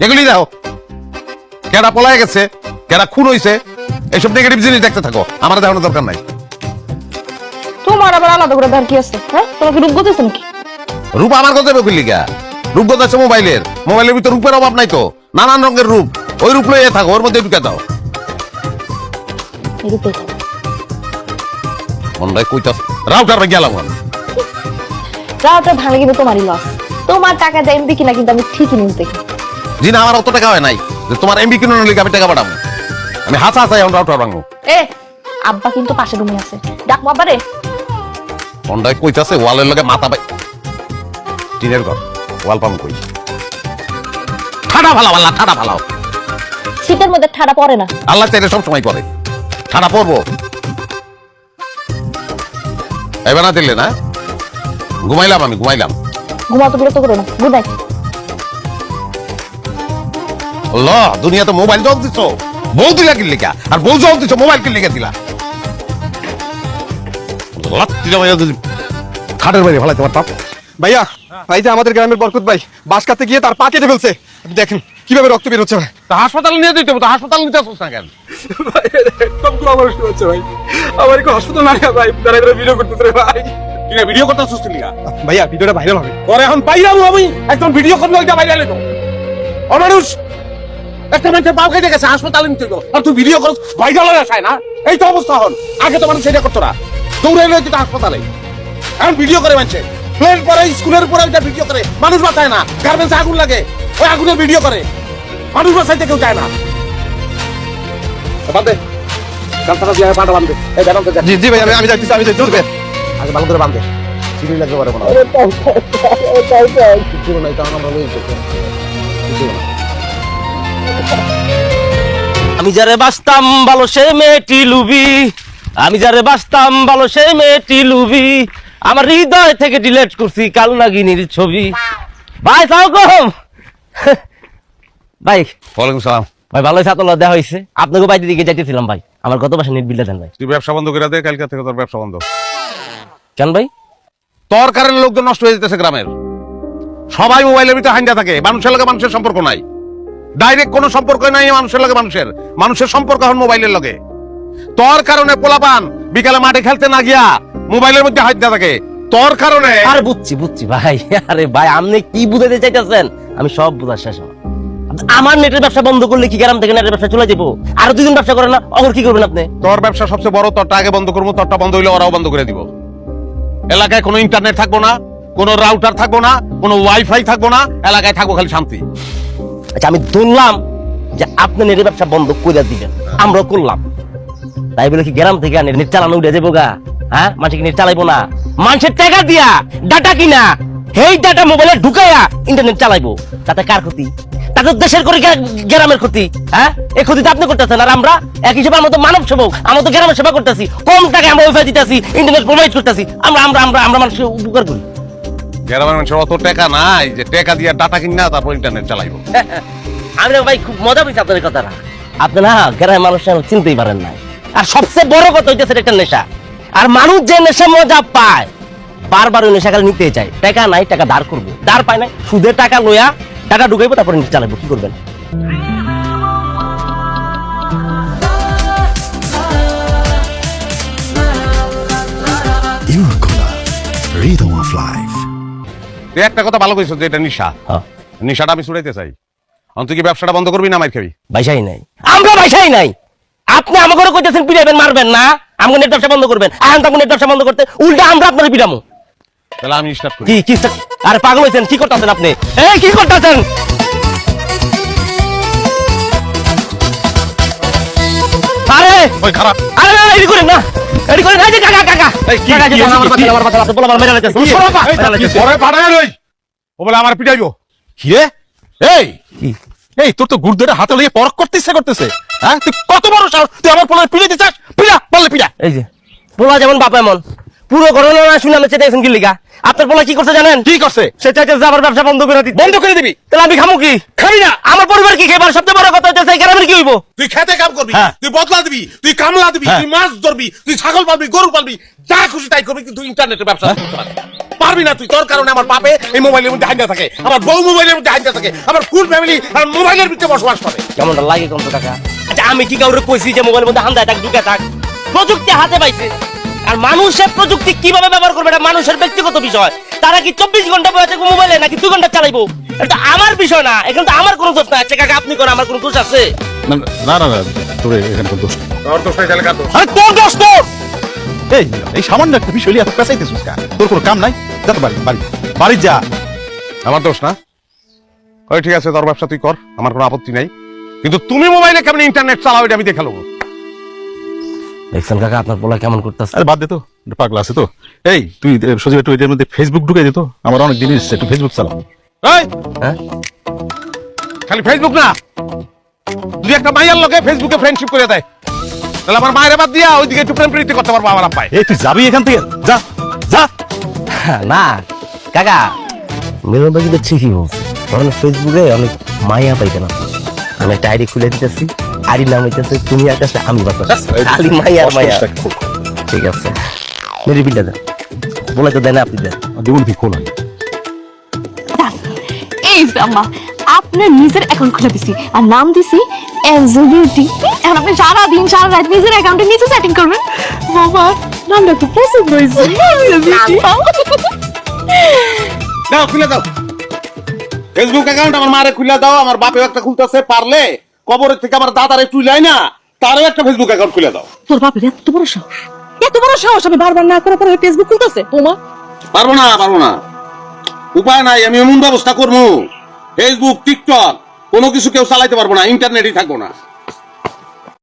এগুলি দাও। কেডা পলায় গেছে, কেডা খুন হইছে, এইসব নেগেটিভ জিনিস দেখতে থাকো, আমার দেখানোর দরকার নাই। তোমার আবার আলাদা করে দরকার আছে? হ্যাঁ, তোমাকে রূপ গতেছেন কি? রূপ আমার কথা বলি গা, রূপ কথা আছে মোবাইলের ভিতর রূপের অভাব নাই তো, নানান রঙের রূপ, ওই রূপ লইয়ে থাকো, ওর মধ্যে ঢুকে দাও। মনটাই কইতাছ রাউটার গেলাম আমি। রাউটার ভাঙলে কিন্তু তোমারই লস। তোমার টাকা দিয়ে এমবি কিনা কিন্তু আমি ঠিকই নিতে দেখি। জি না, আমার অত টাকা হয় নাই যে তোমার এমবি কিনোর লিগে আমি টাকা পাঠাবো। আমি হাসা এখন রাউটার ভাঙবো। এ আব্বা কিন্তু পাশে রুমে আছে, ডাকবো আব্বারে। মনটাই কইতাছে ওয়ালের লগে মাথা পাই, টিনের ঘর, ওয়াল পাম কই। ঠাডা ফালাও আল্লাহ, ঠাডা ফালাও। শীতের মধ্যে ঠাডা পড়ে না, আল্লাহ চাইলে সব সময় করে, ঠাডা পড়বো। এবার না দিলে না, ঘুমাইলাম আমি, ঘুমাইলাম। ঘুমাতে বিরত করো না। Good night. আল্লাহ, দুনিয়াতে মোবাইল জল দিছ, বউ দিলা কি লিখা, আর বউ জল দিছ মোবাইল কি লিখা দিলা। খাটের বাইরে ফেলাইতে পারতাম। ভাইয়া, ভাই যে আমাদের গ্রামের বরকত ভাই বাস কাটতে গিয়ে তার পা কেটে ফেলছে, আপনি দেখেন কিভাবে রক্ত বের হচ্ছে। ভাই তা হাসপাতালে নিয়ে দিতে হবে, তো হাসপাতালে নিতে আসছ না কেন? একদম খুব আমার হচ্ছে ভাই, আমার একটু হাসপাতাল না ভাই, তারা করে ভিডিও করতেছে ভাই। কি না ভিডিও করতে আসছ তুই? ভাইয়া ভিডিওটা ভাইরাল হবে। তোরে এখন পাইলাম আমি, একদম ভিডিও করবো, ওইটা বাইরে এলো। অমানুষ, একটা মানুষের পাও কেটে গেছে, হাসপাতালে নিতে গেল, আর তুই ভিডিও করছ, ভাইরাল হয়ে আসায় না? এই তো অবস্থা হন। আগে তো মানুষ এটা করতো না, দৌড়ে এলো যেটা হাসপাতালে, এখন ভিডিও করে মানছে। প্লেন পরে স্কুলের পরে ওইটা ভিডিও করে, মানুষ বাঁচায় না। গার্মেন্টসে আগুন লাগে, ওই আগুনের ভিডিও করে, মানুষ বাঁচাইতে কেউ চায় না। বাঁধে গামছাটা দিয়ে পাটা বাঁধে। এই বেরোতে যা। জি জি ভাই, আমি যাচ্ছি, আমি যাচ্ছি। আগে ভালো করে বাঁধে, সিঁড়ি লাগতে পারে না। কিছু নাই, কারণ আমরা লইছি কিছু না। আমি যারে বাসতাম ভালো সে মেয়েটি লুবি, আমি যারে বাসতাম ভালো সে মেয়েটি লুবি, আমার হৃদয় থেকে ডিলেট করছি কাল নাগিনীর ছবি। ভাই সালাম ভাই। ওয়ালাইকুম সালাম। ভাই ভালো হয়েছে, আপনার দেখা হয়েছে। আপনাকে বাইরে দিকে যাইতেছিলাম ভাই, আমার গত মাসে নেট বিলটা দেন ভাই। তুই ব্যবসা বন্ধ করে দে, কালকে থেকে তোর ব্যবসা বন্ধ। কেন ভাই? তোর কারণে লোকজন নষ্ট হয়ে যেতেছে গ্রামের। সবাই মোবাইলের ভিতরে হাইন্দা থাকে, মানুষের লগে মানুষের সম্পর্ক নাই, ডাইরেক্ট কোনো সম্পর্ক নাই মানুষের লগে মানুষের সম্পর্ক এখন মোবাইলের লগে। তোর কারণে পোলাপান বিকালে মাঠে খেলতে না গিয়া মোবাইলের মধ্যে হাইন্দা থাকে, তোর কারণে। আরে বুঝছি ভাই। আরে ভাই আপনি কি বুঝাতে চাইতেছেন? আমি সব বুঝার শেষ। আমার নেটের ব্যবসা বন্ধ করলে কি গ্রাম থেকে নেটের ব্যবসা চলে যাবো? আরো দুদিন ব্যবসা করেন না, অগর কি করবেন আপনি? তোর ব্যবসা সবচেয়ে বড়, তোরটা আগে বন্ধ করবো, তোরটা বন্ধ হইলে ওরাও বন্ধ করে দিব। এলাকায় কোনো ইন্টারনেট থাকবো না, কোনো রাউটার থাকবো না, কোনো ওয়াইফাই থাকবো না, এলাকায় থাকবো খালি শান্তি। আচ্ছা আমি ধরলাম যে আপনি নেটের ব্যবসা বন্ধ করে দিবেন, আমরাও করলাম, তাই বলে কি গ্রাম থেকে নেট চালানো উঠে যাবো গা? হ্যাঁ, মানুষ কি নেট চালাইবো না? মানুষের টাকা দিয়া ডাটা কিনা, এই ডাটা মোবাইলে ঢুকাইয়া ইন্টারনেট চালাইবো, তাতে কার ক্ষতি? তাতে দেশের করে গ্রামের ক্ষতি। হ্যাঁ, এই ক্ষতি তো আপনি করতেছেন, আর আমরা এক হিসেবে আমরা তো মানব সেবক, আমরা তো গ্রামের সেবা করতেছি, কম টাকা আমরা ওয়াইফাই দিতেছি, ইন্টারনেট প্রোভাইড করতেছি, আমরা আমরা আমরা আমরা মানুষের উপকার করি। গ্রামের মানুষের অত টাকা নাই যে টাকা দিয়ে ডাটা কিনা তারপর ইন্টারনেট চালাইবো। আমি ভাই খুব মজা পেয়েছি আপনার কথাটা। আপনি না গ্রামের মানুষ চিনতেই পারেন না। আর সবচেয়ে বড় কথা হইতেছে একটা নেশা, আর মানুষ যে নেশা মজা পায় বারবার ওই নেশা খালি নিতে চায়। টাকা নাই, টাকা ধার করবো, ধার পায় না, সুদের টাকা লইয়া টাকা ঢুকাইবো, তারপরে নেট চালাবো। কি করবেন? Rhythm of life. তুই একটা কথা ভালো কইছিস যে এটা নেশা, হ্যাঁ। নেশাটা আমি ছুড়াইতে চাই। তুই কি ব্যবসাটা বন্ধ করবি না মার খাবি? ভাইসাই নাই, আমরা ভাইসাই নাই। আপনি আমাকে কইতেছেন পিড়াবেন, মারবেন না, আমাকে নেট ব্যবসা বন্ধ করবেন। এখন তো নেট ব্যবসা বন্ধ করতে উল্টা আমরা আপনার পিড়ামো। তাহলে আমি স্টার্ট করি। কি আরে পাগল হয়েছেন? কি করতেছেন আপনি? এই কি করতেছেন? আরে ওই খারাপ, আরে এডি করেন না, এডি করেন না। এই যে কাকা কাকা এই কি কাকা, যে আমার কি? কথা আপনি বলা মেরে লাইতেছেন। তুই সরো পা, পরে পাঠায় লই। ও বলে আমার পিটাইবো। কি রে? এই কি? এই তোর তো গুড়দটা হাতে লইয়ে পরক করতে ইচ্ছা করতেছে। হ্যাঁ, তুই কত বড় সাহস, তুই আমার পোলার পিড়ে দিছিস? পিড়া বললে পিড়া। এই যে পোলা যেমন বাপ এমন, পুরো ঘটনা না শুনে আমি চেতে গেছেন কি লিগা আপনার বলা কি করছে জানেন কি করছে? সে চাইছে যে আমার ব্যবসা বন্ধ করে দিতে বন্ধ করে দিবি? তাহলে আমি খামু কি খাবি না। আমার পরিবার কি খাইবার সবচেয়ে বড় কথা হচ্ছে এই গ্রামের কি হইব তুই খেতে কাম করবি, হ্যাঁ। তুই বদলা দিবি, তুই কামলা দিবি, হ্যাঁ। তুই মাছ ধরবি, তুই ছাগল পালবি, গরু পালবি, যা খুশি তাই করবি, কিন্তু তুই ইন্টারনেটের ব্যবসা করতে পারবি না। পারবি না তুই। তোর কারণে আমার বাপে এই মোবাইলের মধ্যে হাইন্দা থাকে, আমার বউ মোবাইলের মধ্যে হাইন্দা থাকে, আমার ফুল ফ্যামিলি আর মোবাইলের ভিতরে বসবাস করে। কেমনটা লাগে কোন টাকা আচ্ছা আমি কি কাউরে কইছি যে মোবাইলের মধ্যে হান্দায় থাক ঢুকে থাক প্রযুক্তি হাতে পাইছে আর মানুষের প্রযুক্তি কিভাবে ব্যবহার করবে এটা মানুষের ব্যক্তিগত বিষয় তারা কি 24 ঘন্টা বসে থাকবো মোবাইলে নাকি 2 ঘন্টা চালাইবো এটা আমার বিষয় না এখন তো আমার কোনো দোষ না আচ্ছা কাকা আপনি কোন আমার কোনো দোষ আছে না না না তোর এখানে কোনো দোষ নেই। তোর তো সেই জায়গা তো আরে তোর দোষ তোর। এই সামান্য একটা বিষয় নিয়ে এত পেঁচাইতেছিস কেন? তোর কোনো কাম নাই? যা তো বাড়ি যা। আমার দোষ না? ওই ঠিক আছে, তোর ব্যবসা তুই কর, আমার কোনো আপত্তি নাই, কিন্তু তুমি মোবাইলে কেমন ইন্টারনেট চালাও এটা আমি দেখে নেবো। দেখছেন কাকা আপনার বলা কেমন করতেছে আরে বাদ দে তো, এটা পাগলা আছে তো। এই তুই সজীব একটু এটার মধ্যে ফেসবুক ঢুকে দিত, আমার অনেক দিন এসেছে, একটু ফেসবুক চালাও। এই হ্যাঁ খালি ফেসবুক না, তুই একটা মাইয়ার লোকে ফেসবুকে ফ্রেন্ডশিপ করে দেয়, তাহলে আমার মায়ের বাদ দিয়া ওইদিকে একটু প্রেম প্রীতি করতে পারবো আমার আব্বাই। এই তুই যাবি এখান থেকে, যা যা। না কাকা মিলন ভাই কিন্তু ঠিকই বলছে কারণ ফেসবুকে অনেক মায়া পাইতে না আমি একটা আইডি খুলে দিতেছি আইডি নাম হইতেছে তুমি আকাশে আমি বাতাস খালি মায়া আর মায়া ঠিক আছে মেরে বিলটা দেন বলে তো দেন আপনি দেন জীবন কি খোলা এই যে আম্মা আপনার নিজের অ্যাকাউন্ট খুলে দিছি আর নাম দিছি এনজো বিউটি। এখন আপনি সারা দিন সারা রাত নিজের অ্যাকাউন্টে নিজে সেটিং করবেন। বাবা নামটা তো পছন্দ হয়েছে এনজো বিউটি। দাও খুলে দাও ফেসবুক অ্যাকাউন্ট, আমার মারে খুলে দাও, আমার বাপেও একটা খুলতেছে, পারলে কবরের থেকে আমার দাদারে তুইলাই না তারও একটা ফেসবুক অ্যাকাউন্ট খুলে দাও। তোর বাপের এত বড় সাহস, এত বড় সাহস আমি বারবার না করার পরে ফেসবুক খুলতেছে তোমা। পারবো না, উপায় নাই, আমি এমন ব্যবস্থা করবো ফেসবুক টিকটক কোনো কিছু কেউ চালাইতে পারবো না, ইন্টারনেটই থাকবো না।